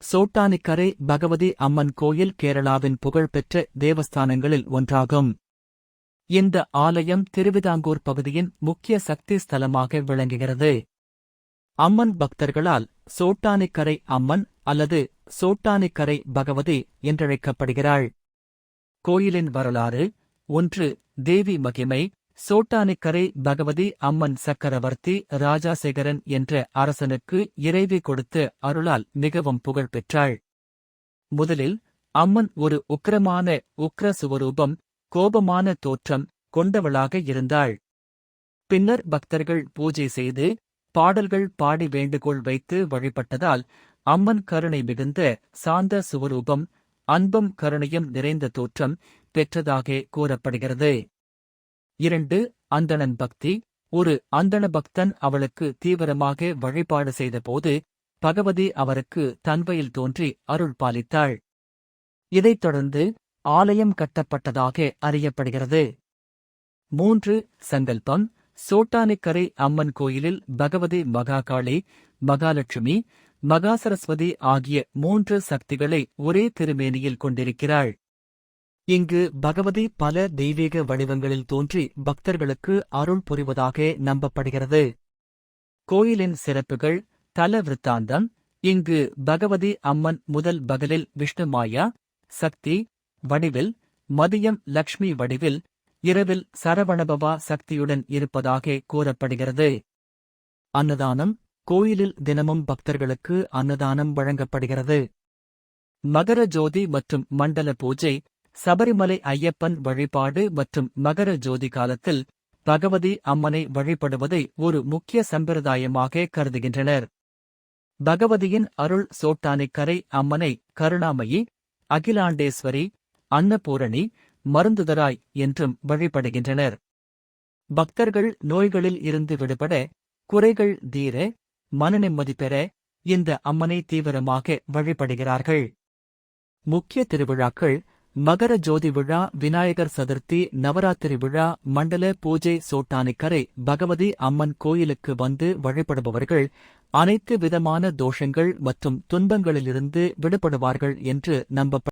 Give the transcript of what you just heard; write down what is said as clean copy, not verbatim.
சோட்டானிக்கரை பகவதி அம்மன் கோயில் கேரளாவின் புகழ்பெற்ற தேவஸ்தானங்களில் ஒன்றாகும். இந்த ஆலயம் திருவிதாங்கூர் பகுதியின் முக்கிய சக்தி ஸ்தலமாக விளங்குகிறது. அம்மன் பக்தர்களால் சோட்டானிக்கரை அம்மன் அல்லது சோட்டானிக்கரை பகவதி என்றழைக்கப்படுகிறாள். கோயிலின் வரலாறு 1. தேவி மகிமை. சோட்டானிக்கரை பகவதி அம்மன் சக்கரவர்த்தி ராஜாசேகரன் என்ற அரசனுக்கு இறைவி கொடுத்த அருளால் மிகவும் புகழ் பெற்றாள். முதலில் அம்மன் ஒரு உக்கிரமான உக்கிர சுவரூபம், கோபமான தோற்றம் கொண்டவளாக இருந்தாள். பின்னர் பக்தர்கள் பூஜை செய்து பாடல்கள் பாடி வேண்டுகோள் வைத்து வழிபட்டதால் அம்மன் கருணை மிகுந்த சாந்த சுவரூபம், அன்பும் கருணையும் நிறைந்த தோற்றம் பெற்றதாக கூறப்படுகிறது. 2. அந்தணன் பக்தி. ஒரு அந்தண பக்தன் அவளுக்கு தீவிரமாக வழிபாடு செய்தபோது பகவதி அவருக்கு தன்வயில் தோன்றி அருள் பாலித்தாள். இதைத் தொடர்ந்து ஆலயம் கட்டப்பட்டதாக அறியப்படுகிறது. 3. சங்கல்பம். சோட்டானிக்கரை அம்மன் கோயிலில் பகவதி மகாகாளி, மகாலட்சுமி, மகாசரஸ்வதி ஆகிய 3 சக்திகளை ஒரே திருமேனியில் கொண்டிருக்கிறாள். இங்கு பகவதி பல தெய்வீக வடிவங்களில் தோன்றி பக்தர்களுக்கு அருள் புரிவதாக நம்பப்படுகிறது. கோயிலின் சிறப்புகள். தல விருத்தாந்தம். இங்கு பகவதி அம்மன் முதல் பகலில் விஷ்ணுமாயா சக்தி வடிவில், மதியம் லக்ஷ்மி வடிவில், இரவில் சரவணபவா சக்தியுடன் இருப்பதாக கூறப்படுகிறது. அன்னதானம். கோயிலில் தினமும் பக்தர்களுக்கு அன்னதானம் வழங்கப்படுகிறது. மகர ஜோதி மற்றும் மண்டல பூஜை. சபரிமலை ஐயப்பன் வழிபாடு மற்றும் மகர ஜோதி காலத்தில் பகவதி அம்மனை வழிபடுவதை ஒரு முக்கிய சம்பிரதாயமாக கருதுகின்றனர். பகவதியின் அருள். சோட்டானிக்கரை அம்மனை கருணாமயி, அகிலாண்டேஸ்வரி, அன்னபூரணி, மருந்துதராய் என்றும் வழிபடுகின்றனர். பக்தர்கள் நோய்களில் இருந்து விடுபட, குறைகள் தீர, மனநிம்மதி பெற இந்த அம்மனை தீவிரமாக வழிபடுகிறார்கள். முக்கிய திருவிழாக்கள். மகர ஜோதி விழா, விநாயகர் சதுர்த்தி, நவராத்திரி விழா, மண்டல பூஜை. சோட்டானிக்கரை பகவதி அம்மன் கோயிலுக்கு வந்து வழிபடுபவர்கள் அனைத்து விதமான தோஷங்கள் மற்றும் துன்பங்களிலிருந்து விடுபடுவார்கள் என்று நம்பப்படுகிறது.